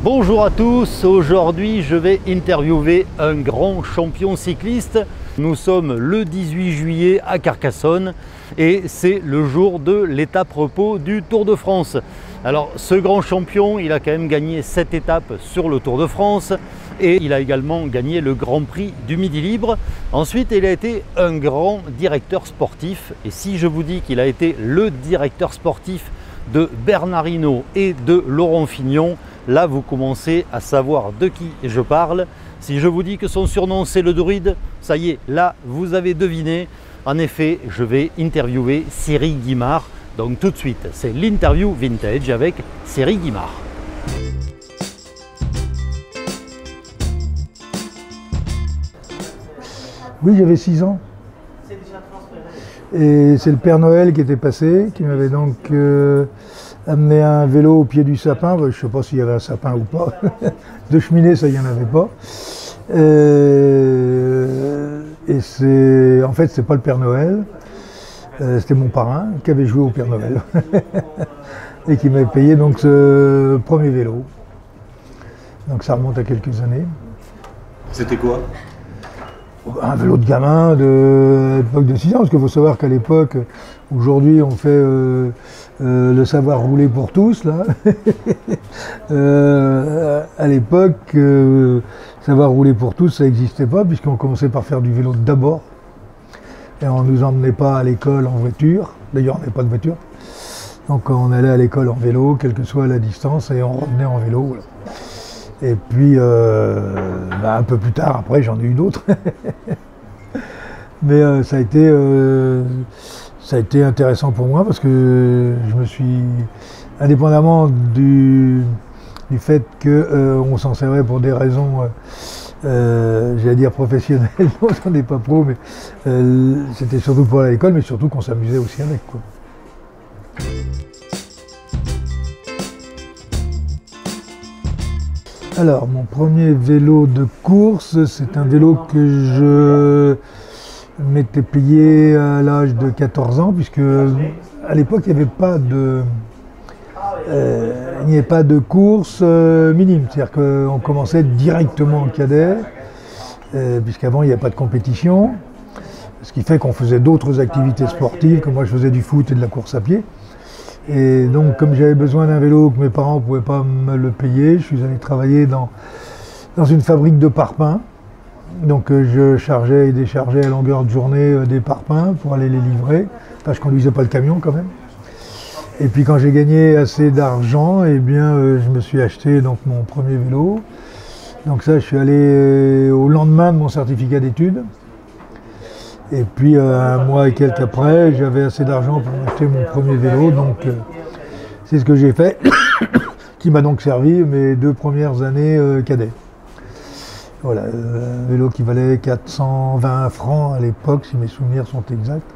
Bonjour à tous, aujourd'hui je vais interviewer un grand champion cycliste. Nous sommes le 18 juillet à Carcassonne et c'est le jour de l'étape repos du Tour de France. Alors ce grand champion, il a quand même gagné 7 étapes sur le Tour de France et il a également gagné le Grand Prix du Midi Libre. Ensuite, il a été un grand directeur sportif et si je vous dis qu'il a été le directeur sportif de Bernard Hinault et de Laurent Fignon, là vous commencez à savoir de qui je parle. Si je vous dis que son surnom c'est le druide, ça y est, là vous avez deviné. En effet, je vais interviewer Cyril Guimard. Donc tout de suite, c'est l'interview vintage avec Cyril Guimard. Oui, j'avais 6 ans. Et c'est le Père Noël qui était passé, qui m'avait donc amené un vélo au pied du sapin. Je ne sais pas s'il y avait un sapin ou pas. De cheminée, ça, il n'y en avait pas. Et c'est, en fait, c'est pas le Père Noël. C'était mon parrain qui avait joué au Père Noël. Et qui m'avait payé donc ce premier vélo. Donc ça remonte à quelques années. C'était quoi ? Un vélo de gamin de l'époque de 6 ans, parce qu'il faut savoir qu'à l'époque, aujourd'hui on fait le savoir rouler pour tous, là. À l'époque, savoir rouler pour tous, ça n'existait pas, puisqu'on commençait par faire du vélo d'abord. Et on ne nous emmenait pas à l'école en voiture, d'ailleurs on n'avait pas de voiture. Donc on allait à l'école en vélo, quelle que soit la distance, et on revenait en vélo. Voilà. Et puis, un peu plus tard, après, j'en ai eu d'autres. Mais ça a été intéressant pour moi parce que je me suis, indépendamment du fait qu'on s'en servait pour des raisons, j'allais dire professionnelles, non, j'en ai pas pro, mais c'était surtout pour aller à l'école, mais surtout qu'on s'amusait aussi avec, quoi. Alors, mon premier vélo de course, c'est un vélo que je m'étais payé à l'âge de 14 ans, puisque à l'époque, il n'y avait pas de course minime. C'est-à-dire qu'on commençait directement en cadet, puisqu'avant, il n'y avait pas de compétition. Ce qui fait qu'on faisait d'autres activités sportives, comme moi, je faisais du foot et de la course à pied. Et donc, comme j'avais besoin d'un vélo que mes parents ne pouvaient pas me le payer, je suis allé travailler dans une fabrique de parpaings. Donc, je chargeais et déchargeais à longueur de journée des parpaings pour aller les livrer. Enfin, je ne conduisais pas le camion quand même. Et puis, quand j'ai gagné assez d'argent, eh bien, je me suis acheté donc, mon premier vélo. Donc ça, je suis allé au lendemain de mon certificat d'études. Et puis un mois et quelques après, j'avais assez d'argent pour acheter mon premier vélo, donc c'est ce que j'ai fait, qui m'a donc servi mes 2 premières années cadet. Voilà, un vélo qui valait 420 francs à l'époque, si mes souvenirs sont exacts.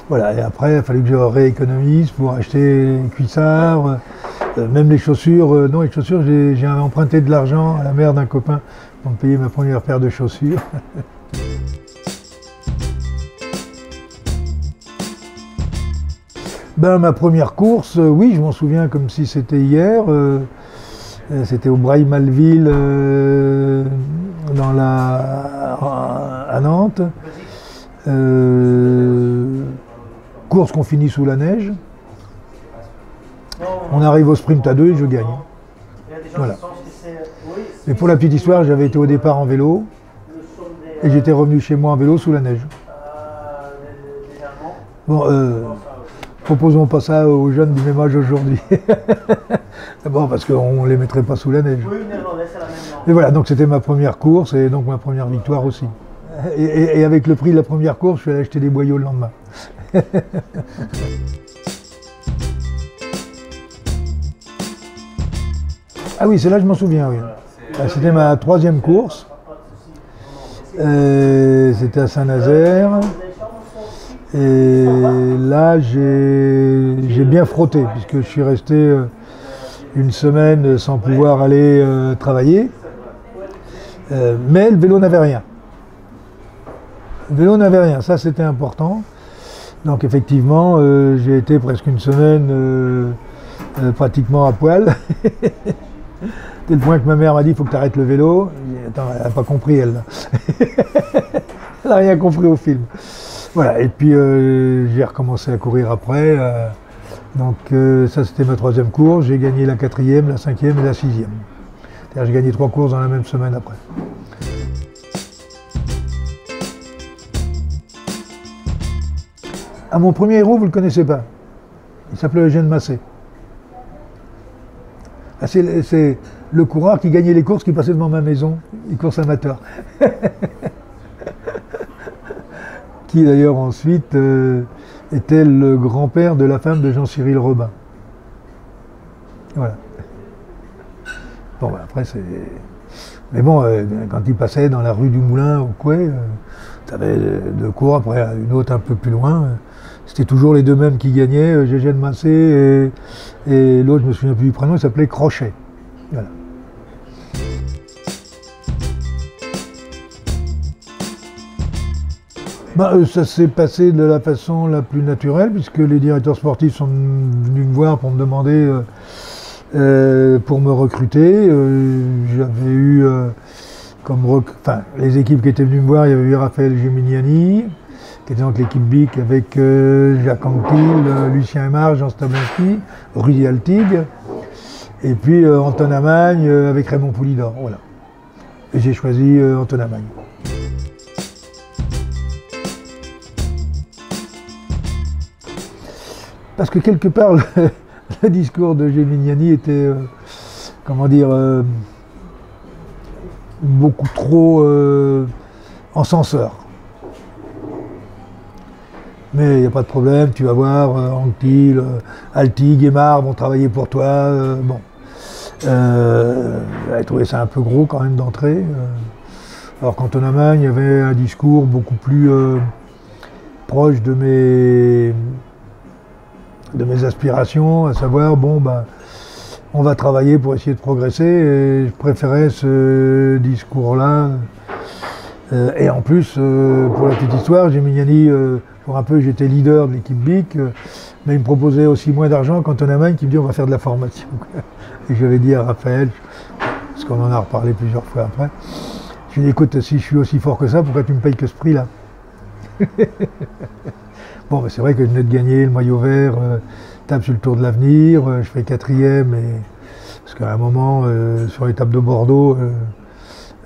Voilà, et après, il a fallu que je rééconomise pour acheter les cuissards, même les chaussures. Non, les chaussures, j'ai emprunté de l'argent à la mère d'un copain pour me payer ma première paire de chaussures. Ma première course, oui, je m'en souviens comme si c'était hier. C'était au Braille-Malville, à Nantes. Course qu'on finit sous la neige. On arrive au sprint à 2 et je gagne. Voilà. Et pour la petite histoire, j'avais été au départ en vélo et j'étais revenu chez moi en vélo sous la neige. Bon, proposons pas ça aux jeunes du même âge aujourd'hui. D'abord parce qu'on ne les mettrait pas sous la neige. Et voilà, donc c'était ma première course et donc ma première victoire aussi. Et avec le prix de la première course, je suis allé acheter des boyaux le lendemain. Ah oui, celle-là je m'en souviens, oui. C'était ma 3e course. C'était à Saint-Nazaire. Et là, j'ai bien frotté, puisque je suis resté une semaine sans pouvoir aller travailler. Mais le vélo n'avait rien. Le vélo n'avait rien, ça c'était important. Donc effectivement, j'ai été presque une semaine pratiquement à poil. Tel point que ma mère m'a dit, il faut que tu arrêtes le vélo. J'ai dit, attends, elle n'a pas compris, elle. Elle n'a rien compris au film. Voilà, et puis j'ai recommencé à courir après. Donc ça c'était ma 3e course. J'ai gagné la 4e, la 5e et la 6e. C'est-à-dire j'ai gagné 3 courses dans la même semaine après. Ah, mon premier héros, vous ne le connaissez pas. Il s'appelait Eugène Massé. Ah, c'est le coureur qui gagnait les courses qui passait devant ma maison, les courses amateurs. Qui d'ailleurs ensuite était le grand-père de la femme de Jean-Cyril Robin. Voilà. Bon, ben, après c'est... Mais bon, quand il passait dans la rue du Moulin au Coué, tu avais 2 cours, après une autre un peu plus loin. C'était toujours les 2 mêmes qui gagnaient, Eugène Massé et l'autre, je me souviens plus du prénom, il s'appelait Crochet. Voilà. Ça s'est passé de la façon la plus naturelle, puisque les directeurs sportifs sont venus me voir pour me demander, pour me recruter. J'avais eu, les équipes qui étaient venues me voir, il y avait eu Raphaël Gemignani, qui était donc l'équipe BIC avec Jacques Anquetil, Lucien Aymar, Jean Stablinski, Rudy Altig, et puis Anton Amagne avec Raymond Poulidor. Voilà. Et j'ai choisi Anton Amagne. Parce que quelque part, le discours de Gemignani était, comment dire, beaucoup trop encenseur. Mais il n'y a pas de problème, tu vas voir, Anquetil, Altig, Aymar vont travailler pour toi. Bon. J'avais trouvé ça un peu gros quand même d'entrée. Alors qu'Anton Amagne avait un discours beaucoup plus proche de mes aspirations, à savoir, bon, ben, on va travailler pour essayer de progresser, et je préférais ce discours-là. Et en plus, pour la petite histoire, Gemignani, pour un peu, j'étais leader de l'équipe BIC, mais il me proposait aussi moins d'argent qu'Anton Amagne qui me dit on va faire de la formation. Et j'avais dit à Raphaël, parce qu'on en a reparlé plusieurs fois après, je lui ai dit écoute, si je suis aussi fort que ça, pourquoi tu me payes que ce prix-là? Bon, c'est vrai que je venais de gagner le maillot vert, tape sur le Tour de l'Avenir, je fais 4e, parce qu'à un moment, sur l'étape de Bordeaux,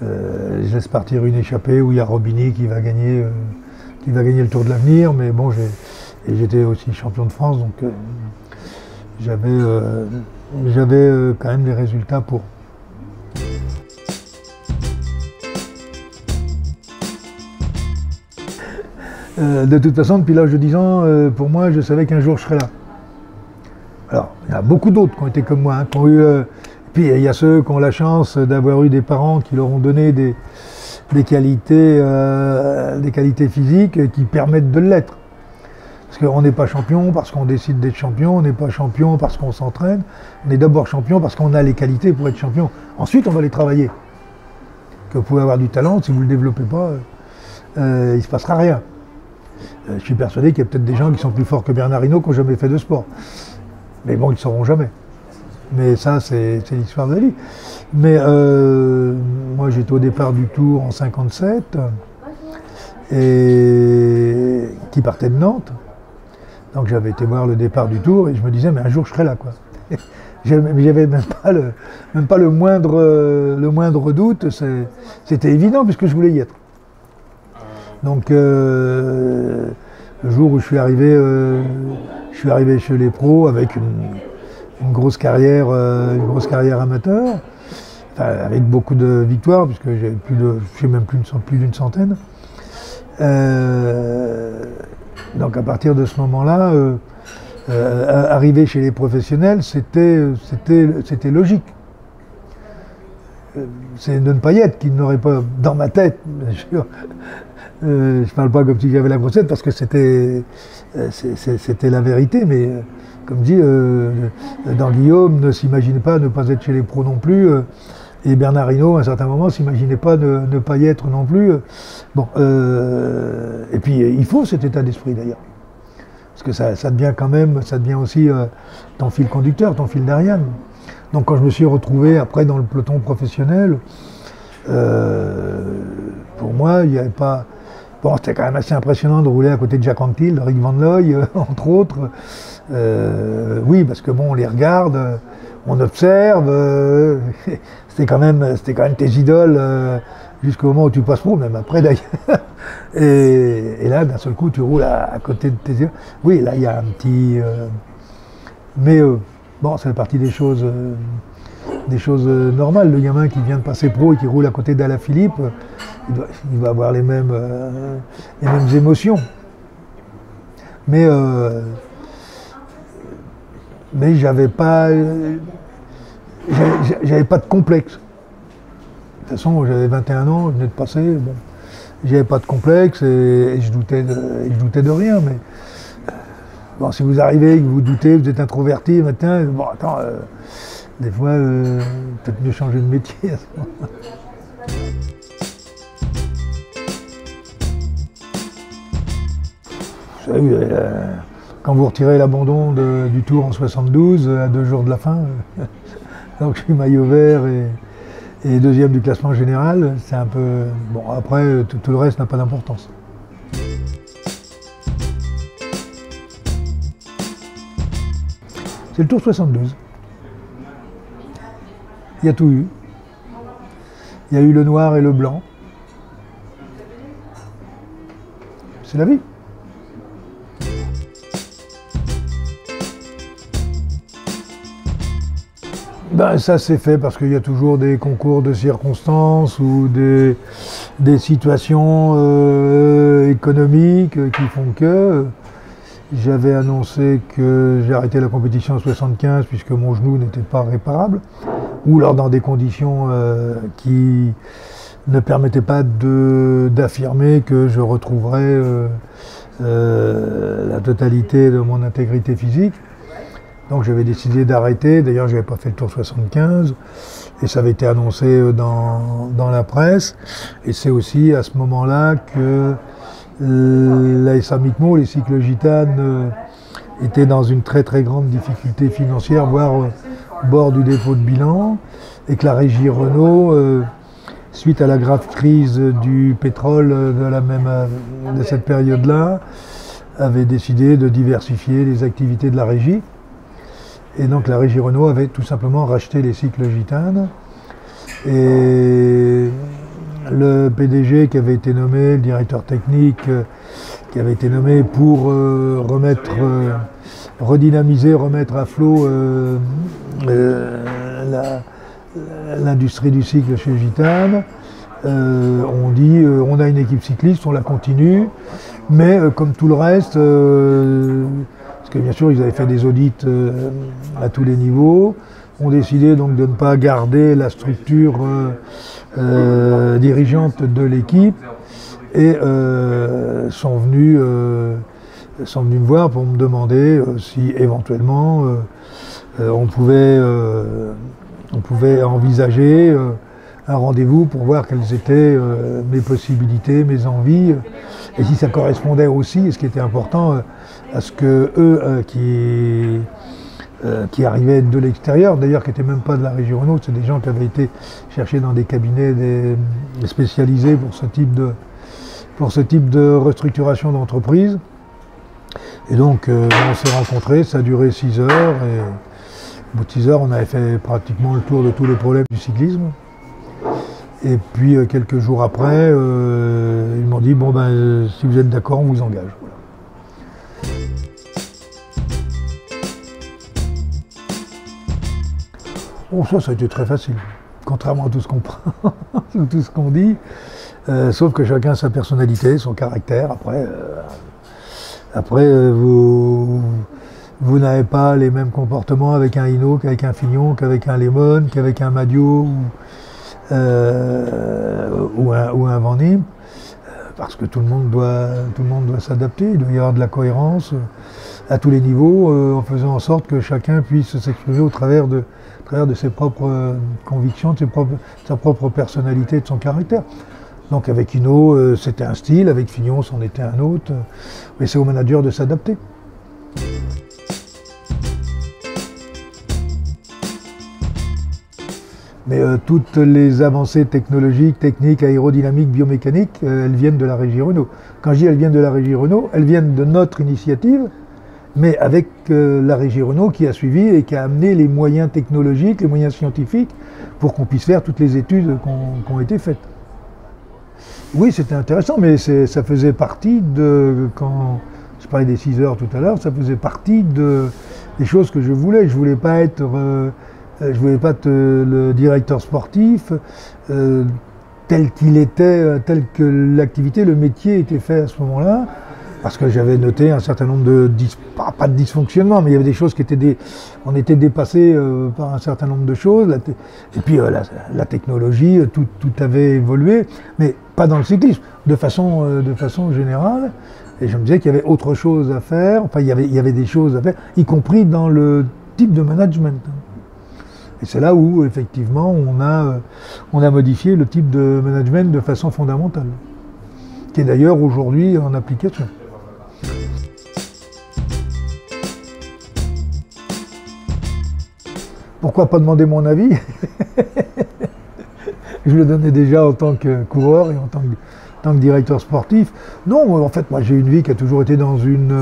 je laisse partir une échappée où il y a Robini qui va gagner le Tour de l'Avenir, mais bon, j'étais aussi champion de France, donc j'avais quand même les résultats pour. De toute façon, depuis l'âge de 10 ans, pour moi, je savais qu'un jour je serais là. Alors, il y a beaucoup d'autres qui ont été comme moi, hein, qui ont eu. Puis il y a ceux qui ont la chance d'avoir eu des parents qui leur ont donné des qualités physiques qui permettent de l'être. Parce qu'on n'est pas champion parce qu'on décide d'être champion, on n'est pas champion parce qu'on s'entraîne, on est d'abord champion parce qu'on a les qualités pour être champion. Ensuite, on va les travailler. Que vous pouvez avoir du talent, si vous ne le développez pas, il ne se passera rien. Je suis persuadé qu'il y a peut-être des gens qui sont plus forts que Bernard Hinault qui n'ont jamais fait de sport. Mais bon, ils ne le sauront jamais. Mais ça, c'est l'histoire de la vie. Mais moi, j'étais au départ du Tour en 57, et qui partait de Nantes. Donc j'avais été voir le départ du Tour et je me disais, mais un jour je serai là, quoi. J'avais même pas le moindre doute, c'était évident puisque je voulais y être. Donc le jour où je suis arrivé chez les pros avec une grosse carrière amateur, enfin, avec beaucoup de victoires, puisque j'ai même plus d'une centaine. Donc à partir de ce moment-là, arriver chez les professionnels, c'était logique. C'est de ne pas y être qui n'aurait pas, dans ma tête, bien sûr. Je ne parle pas comme si j'avais la grossette parce que c'était la vérité, mais comme dit, dans Guillaume, ne s'imagine pas ne pas être chez les pros non plus. Et Bernard Hinault, à un certain moment, s'imaginait pas ne pas y être non plus. Bon, et puis il faut cet état d'esprit d'ailleurs. Parce que ça devient quand même, ça devient aussi ton fil conducteur, ton fil d'Ariane. Donc quand je me suis retrouvé après dans le peloton professionnel, pour moi, il n'y avait pas... Bon, c'était quand même assez impressionnant de rouler à côté de Jacques Anquetil, de Rick Van Looy, entre autres. Oui, parce que bon, on les regarde, on observe. C'était quand même tes idoles jusqu'au moment où tu passes pro, même après d'ailleurs. Et là, d'un seul coup, tu roules à côté de tes idoles. Oui, là, il y a un petit... mais bon, ça fait partie des choses normales. Le gamin qui vient de passer pro et qui roule à côté d'Alaphilippe, il va avoir les mêmes émotions. Mais j'avais pas de complexe. De toute façon, j'avais 21 ans, je venais de passer, bon, j'avais pas de complexe et je doutais de rien. Mais bon, si vous arrivez, que vous doutez, vous êtes introverti, maintenant, bon, attends, des fois, peut-être mieux changer de métier à ce moment-là. Vous savez, quand vous retirez l'abandon du Tour en 72, à 2 jours de la fin, donc je suis maillot vert et deuxième du classement général, c'est un peu... Bon, après, tout le reste n'a pas d'importance. C'est le Tour 72. Il y a tout eu. Il y a eu le noir et le blanc. C'est la vie. Ben, ça s'est fait parce qu'il y a toujours des concours de circonstances ou des situations économiques qui font que j'avais annoncé que j'ai arrêté la compétition en 75 puisque mon genou n'était pas réparable, ou alors dans des conditions qui ne permettaient pas d'affirmer que je retrouverais la totalité de mon intégrité physique. Donc j'avais décidé d'arrêter, d'ailleurs je n'avais pas fait le Tour 75, et ça avait été annoncé dans la presse. Et c'est aussi à ce moment-là que la SA Micmo, les cycles gitanes, étaient dans une très très grande difficulté financière, voire au bord du dépôt de bilan, et que la régie Renault, suite à la grave crise du pétrole de cette période-là, avait décidé de diversifier les activités de la régie. Et donc la régie Renault avait tout simplement racheté les cycles gitanes. Et le PDG qui avait été nommé, le directeur technique qui avait été nommé pour redynamiser, remettre à flot l'industrie du cycle chez Gitane, on dit on a une équipe cycliste, on la continue, mais comme tout le reste, parce que bien sûr ils avaient fait des audits à tous les niveaux, ont décidé donc de ne pas garder la structure dirigeante de l'équipe et sont venus me voir pour me demander si éventuellement on pouvait envisager un rendez-vous pour voir quelles étaient mes possibilités, mes envies, et si ça correspondait aussi, et ce qui était important, à ce que eux qui arrivaient de l'extérieur, d'ailleurs qui n'étaient même pas de la régie Renault, c'est des gens qui avaient été cherchés dans des cabinets spécialisés pour ce type de restructuration d'entreprise. Et donc on s'est rencontrés, ça a duré 6 heures, et au bout de 6 heures on avait fait pratiquement le tour de tous les problèmes du cyclisme. Et puis quelques jours après, ils m'ont dit bon ben si vous êtes d'accord, on vous engage. Voilà. Bon, ça a été très facile, contrairement à tout ce qu'on prend, tout ce qu'on dit, sauf que chacun a sa personnalité, son caractère. Après, vous n'avez pas les mêmes comportements avec un Hinault qu'avec un Fignon, qu'avec un Lemon, qu'avec un Madio ou un Van Impe, parce que tout le monde doit s'adapter, il doit y avoir de la cohérence à tous les niveaux, en faisant en sorte que chacun puisse s'exprimer au travers de travers de ses propres convictions, de sa propre personnalité, de son caractère. Donc avec Hinault, c'était un style, avec Fignon, c'en était un autre. Mais c'est au manager de s'adapter. Mais toutes les avancées technologiques, techniques, aérodynamiques, biomécaniques, elles viennent de la régie Renault. Quand je dis elles viennent de la régie Renault, elles viennent de notre initiative, mais avec la régie Renault qui a suivi et qui a amené les moyens technologiques, les moyens scientifiques, pour qu'on puisse faire toutes les études qui ont été faites. Oui, c'était intéressant, mais ça faisait partie de, quand je parlais des 6 heures tout à l'heure, ça faisait partie des choses que je voulais. Je voulais pas être le directeur sportif tel qu'il était, tel que l'activité, le métier était fait à ce moment-là, parce que j'avais noté un certain nombre pas de dysfonctionnements, mais il y avait des choses on était dépassé par un certain nombre de choses, et puis la technologie, tout avait évolué, mais pas dans le cyclisme, de façon générale, et je me disais qu'il y avait autre chose à faire, enfin il y avait des choses à faire, y compris dans le type de management. Et c'est là où, effectivement, on a modifié le type de management de façon fondamentale, qui est d'ailleurs aujourd'hui en application. Pourquoi pas demander mon avis? Je le donnais déjà en tant que coureur et en tant que directeur sportif. Non, en fait, moi j'ai une vie qui a toujours été dans une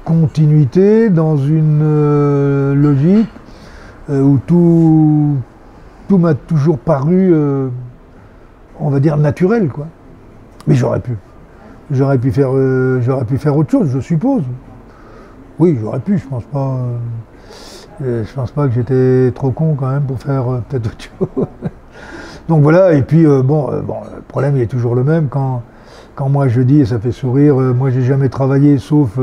continuité, dans une logique, où tout m'a toujours paru, on va dire, naturel, quoi. Mais j'aurais pu faire autre chose, je suppose. Oui, j'aurais pu, je pense pas que j'étais trop con quand même pour faire peut-être autre chose. Donc voilà, et puis le problème il est toujours le même, quand moi je dis, et ça fait sourire, moi j'ai jamais travaillé sauf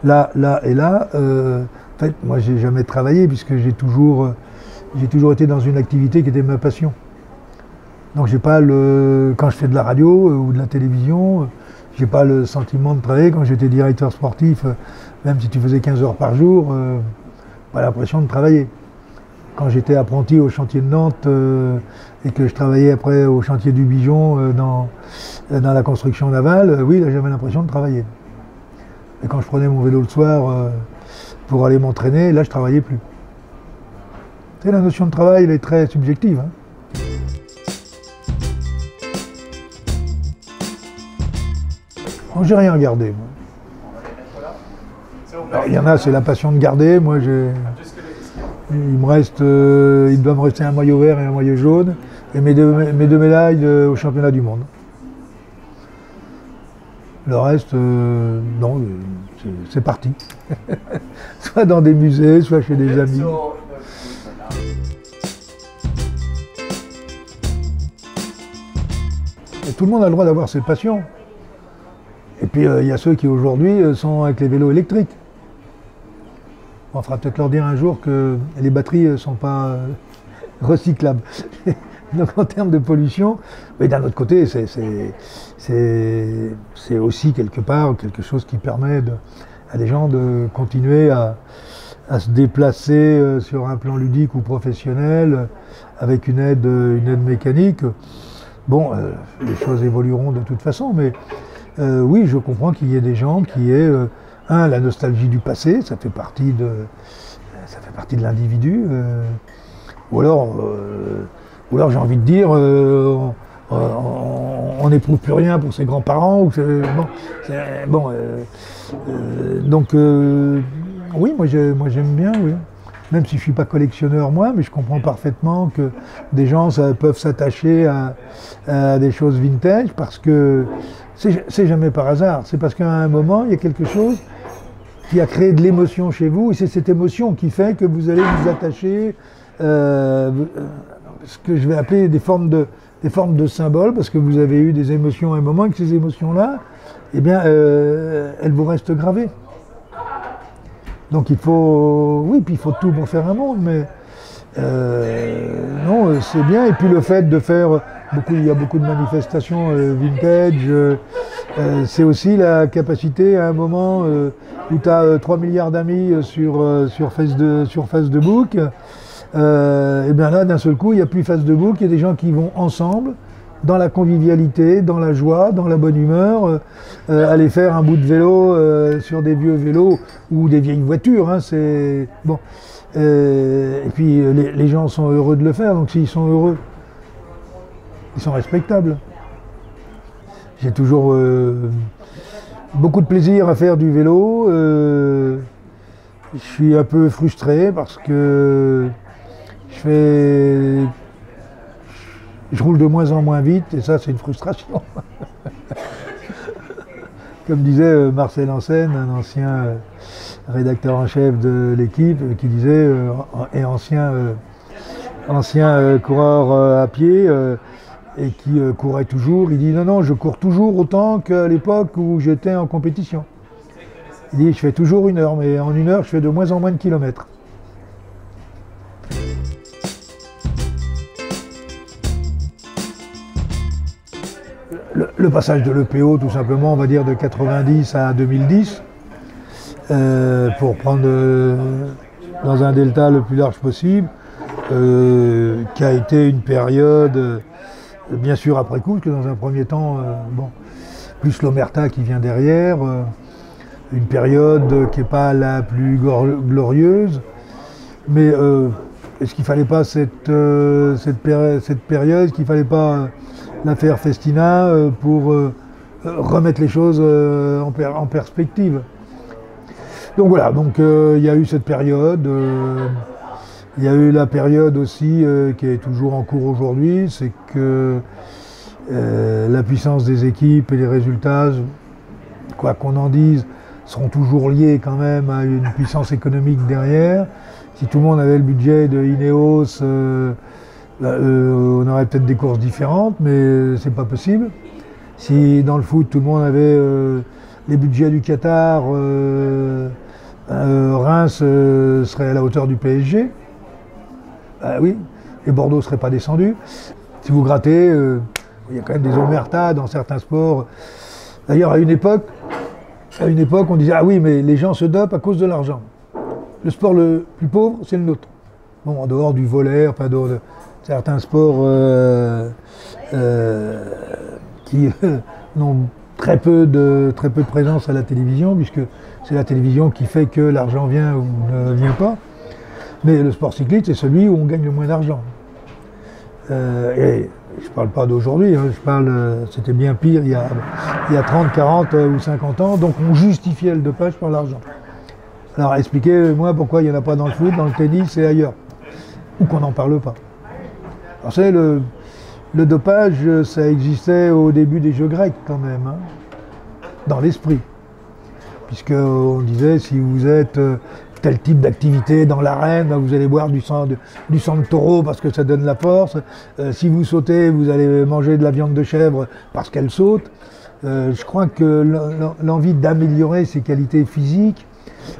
là et là. En fait, moi, j'ai jamais travaillé puisque j'ai toujours été dans une activité qui était ma passion. Donc, quand je fais de la radio ou de la télévision, j'ai pas le sentiment de travailler. Quand j'étais directeur sportif, même si tu faisais 15 heures par jour, pas l'impression de travailler. Quand j'étais apprenti au chantier de Nantes et que je travaillais après au chantier du Bijon dans la construction navale, oui, là, j'avais l'impression de travailler. Et quand je prenais mon vélo le soir, pour aller m'entraîner, là je travaillais plus. Tu sais, la notion de travail, elle est très subjective. Hein. Bon, j'ai rien regardé. Alors, il y en a, c'est la passion de garder. Moi, il doit me rester un maillot vert et un maillot jaune, et mes deux médailles au championnat du monde. Le reste, non, c'est parti. Soit dans des musées, soit chez des amis. Et tout le monde a le droit d'avoir ses passions. Et puis il y a ceux qui aujourd'hui sont avec les vélos électriques. On fera peut-être leur dire un jour que les batteries ne sont pas recyclables. Donc en termes de pollution, mais d'un autre côté, c'est aussi quelque part quelque chose qui permet à des gens de continuer à se déplacer sur un plan ludique ou professionnel avec une aide mécanique. Bon, les choses évolueront de toute façon, mais oui, je comprends qu'il y ait des gens qui aient la nostalgie du passé, ça fait partie de l'individu, ou alors j'ai envie de dire, on n'éprouve plus rien pour ses grands-parents. Donc, oui, moi j'aime bien, oui. Même si je ne suis pas collectionneur moi, mais je comprends parfaitement que des gens peuvent s'attacher à des choses vintage, parce que c'est jamais par hasard. C'est parce qu'à un moment, il y a quelque chose qui a créé de l'émotion chez vous, et c'est cette émotion qui fait que vous allez vous attacher ce que je vais appeler des formes de symboles, parce que vous avez eu des émotions à un moment, et que ces émotions-là, eh bien, elles vous restent gravées. Donc il faut tout pour faire un monde, mais non, c'est bien. Et puis le fait de faire il y a beaucoup de manifestations vintage, c'est aussi la capacité à un moment où tu as 3 milliards d'amis sur Facebook, Et bien là, d'un seul coup, il n'y a plus face debout, il y a des gens qui vont ensemble, dans la convivialité, dans la joie, dans la bonne humeur, aller faire un bout de vélo sur des vieux vélos ou des vieilles voitures. Hein, c'est bon. Et puis les gens sont heureux de le faire, donc s'ils sont heureux, ils sont respectables. J'ai toujours beaucoup de plaisir à faire du vélo. Je suis un peu frustré parce que je roule de moins en moins vite et ça c'est une frustration. Comme disait Marcel Ansen, un ancien rédacteur en chef de l'équipe, qui disait, et ancien coureur à pied, et qui courait toujours, il dit non, je cours toujours autant qu'à l'époque où j'étais en compétition. Il dit je fais toujours 1 heure, mais en 1 heure je fais de moins en moins de kilomètres. Le passage de l'EPO, tout simplement, on va dire de 90 à 2010, pour prendre dans un delta le plus large possible, qui a été une période, bien sûr après coup, parce que dans un premier temps, bon, plus l'Omerta qui vient derrière, une période qui n'est pas la plus glorieuse, mais est-ce qu'il ne fallait pas cette période, est-ce qu'il ne fallait pas l'affaire Festina pour remettre les choses en perspective. Donc voilà, il y a eu cette période, il y a eu la période aussi qui est toujours en cours aujourd'hui, c'est que la puissance des équipes et les résultats, quoi qu'on en dise, seront toujours liés quand même à une puissance économique derrière. Si tout le monde avait le budget de Ineos, on aurait peut-être des courses différentes, mais c'est pas possible. Si dans le foot tout le monde avait les budgets du Qatar, Reims serait à la hauteur du PSG. Oui, et Bordeaux ne serait pas descendu. Si vous grattez, il y a quand même des omertas dans certains sports. D'ailleurs, à une époque, on disait ah oui, mais les gens se dopent à cause de l'argent. Le sport le plus pauvre, c'est le nôtre. Bon, en dehors du volley, enfin de certains sports qui n'ont très peu de présence à la télévision, puisque c'est la télévision qui fait que l'argent vient ou ne vient pas. Mais le sport cycliste, c'est celui où on gagne le moins d'argent. Et je ne parle pas d'aujourd'hui, hein, c'était bien pire il y a 30, 40 ou 50 ans, donc on justifiait le dopage par l'argent. Alors expliquez-moi pourquoi il n'y en a pas dans le foot, dans le tennis et ailleurs, ou qu'on n'en parle pas. Alors vous savez, le dopage, ça existait au début des Jeux grecs quand même, hein, dans l'esprit. Puisqu'on disait, si vous êtes tel type d'activité dans l'arène, vous allez boire du sang de taureau parce que ça donne la force. Si vous sautez, vous allez manger de la viande de chèvre parce qu'elle saute. Je crois que l'envie d'améliorer ses qualités physiques,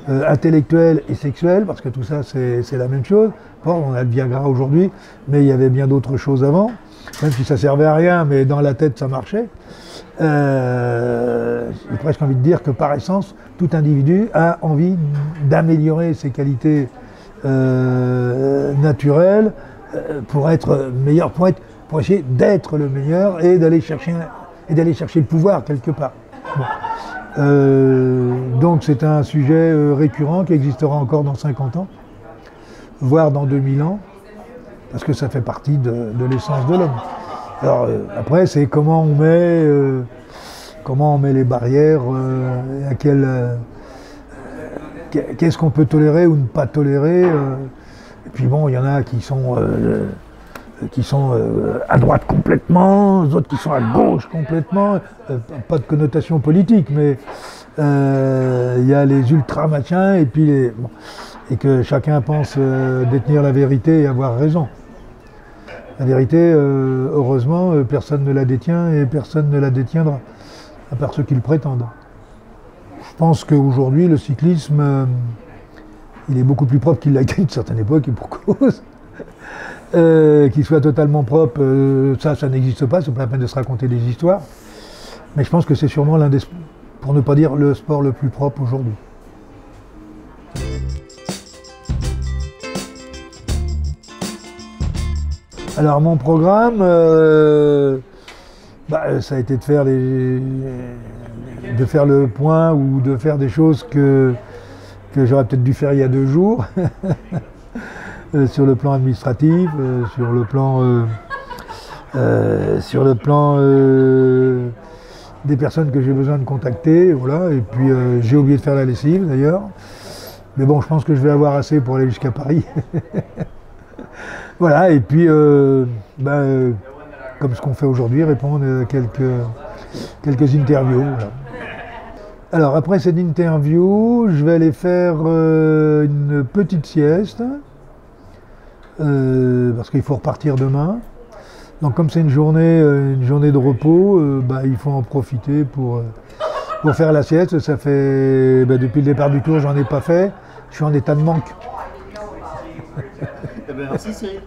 intellectuelles et sexuelles, parce que tout ça c'est la même chose. Bon, on a le Viagra aujourd'hui, mais il y avait bien d'autres choses avant, même si ça servait à rien, mais dans la tête ça marchait. J'ai presque envie de dire que par essence, tout individu a envie d'améliorer ses qualités naturelles pour être meilleur, pour essayer d'être le meilleur et d'aller chercher le pouvoir quelque part. Bon. Donc c'est un sujet récurrent qui existera encore dans 50 ans, voire dans 2000 ans, parce que ça fait partie de l'essence de l'homme. Alors après, c'est comment on met les barrières, qu'est-ce qu'on peut tolérer ou ne pas tolérer. Et puis bon, il y en a qui sont à droite complètement, d'autres qui sont à gauche complètement. Pas de connotation politique, mais il y a les ultra-machins et puis et que chacun pense détenir la vérité et avoir raison. La vérité, heureusement, personne ne la détient et personne ne la détiendra, à part ceux qui le prétendent. Je pense qu'aujourd'hui, le cyclisme, il est beaucoup plus propre qu'il l'a été à une certaine époque, et pour cause. Qu'il soit totalement propre, ça n'existe pas, c'est pas la peine de se raconter des histoires. Mais je pense que c'est sûrement l'un des, pour ne pas dire le sport le plus propre aujourd'hui. Alors mon programme, ça a été de faire le point ou de faire des choses que j'aurais peut-être dû faire il y a 2 jours, sur le plan administratif, sur le plan des personnes que j'ai besoin de contacter, voilà. Et puis j'ai oublié de faire la lessive d'ailleurs. Mais bon, je pense que je vais avoir assez pour aller jusqu'à Paris. Voilà, et puis comme ce qu'on fait aujourd'hui, répondre à quelques interviews. Voilà. Alors après cette interview, je vais aller faire une petite sieste, parce qu'il faut repartir demain. Donc comme c'est une journée de repos, il faut en profiter pour faire la sieste. Ça fait, depuis le départ du tour, j'en ai pas fait. Je suis en état de manque. Eh bien, merci Cyril.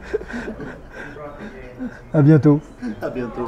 À bientôt. À bientôt.